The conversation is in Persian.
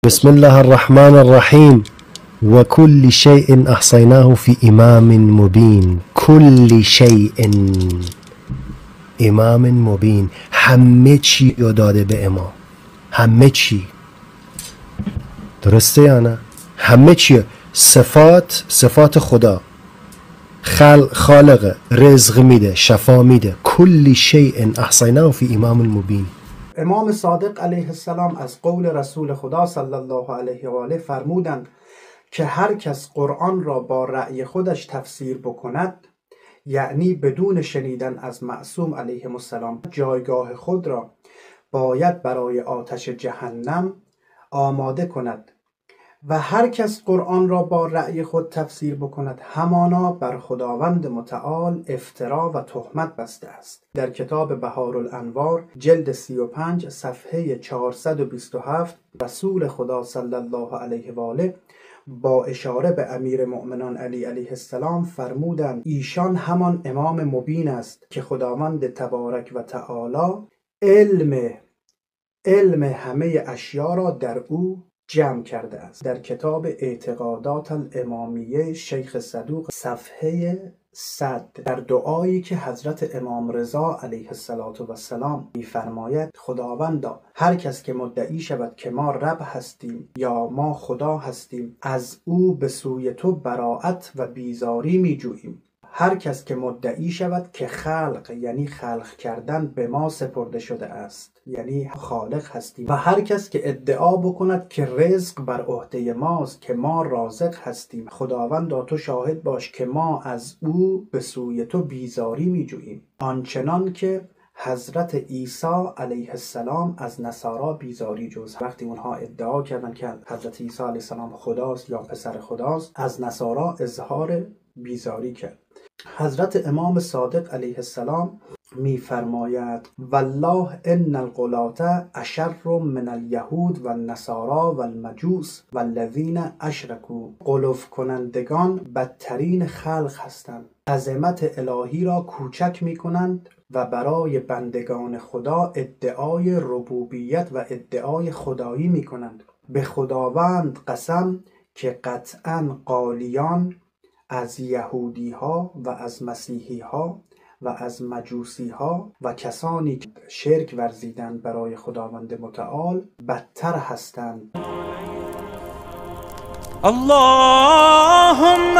بسم الله الرحمن الرحیم و کل شیء احصیناه فی امام مبین. کل شیء، امام مبین، همه چی رو داده به امام. همه چی، درسته یا نه؟ همه چی، صفات خدا، خالق، رزق میده، شفا میده. کل شیء احصیناه فی امام مبین. امام صادق علیه السلام از قول رسول خدا صلی الله علیه و آله فرمودند که هر کس قرآن را با رأی خودش تفسیر بکند، یعنی بدون شنیدن از معصوم علیه السلام، جایگاه خود را باید برای آتش جهنم آماده کند و هر کس قرآن را با رأی خود تفسیر بکند همانا بر خداوند متعال افترا و تهمت بسته است. در کتاب بهارالانوار جلد 35 صفحه 427 رسول خدا صلی الله علیه و آله با اشاره به امیر مؤمنان علی علیه السلام فرمودند ایشان همان امام مبین است که خداوند تبارک و تعالی علم همه اشیا را در او جمع کرده است. در کتاب اعتقادات الامامیه شیخ صدوق صفحه 100 در دعایی که حضرت امام رضا علیه السلام می‌فرماید خداوندا هر کس که مدعی شود که ما رب هستیم یا ما خدا هستیم، از او به سوی تو براءت و بیزاری می‌جوییم. هر کس که مدعی شود که خلق، یعنی خلق کردن، به ما سپرده شده است، یعنی خالق هستیم، و هر کس که ادعا بکند که رزق بر عهده ماست، که ما رازق هستیم، خداوندا تو شاهد باش که ما از او به سوی تو بیزاری می جوییم، آنچنان که حضرت عیسی علیه السلام از نصارا بیزاری جوز. وقتی اونها ادعا کردن که حضرت عیسی علیه السلام خداست یا پسر خداست، از نصارا اظهار بیزاری کرد. حضرت امام صادق علیه السلام می‌فرماید والله ان الغلاة اشر من الیهود و النصارا و المجوس و الذین اشرکوا. غلف کنندگان بدترین خلق هستند، عظمت الهی را کوچک می‌کنند و برای بندگان خدا ادعای ربوبیت و ادعای خدایی می‌کنند. به خداوند قسم که قطعاً قالیان از یهودی ها و از مسیحی ها و از مجوسی ها و کسانی که شرک ورزیدند برای خداوند متعال بدتر هستند. اللهم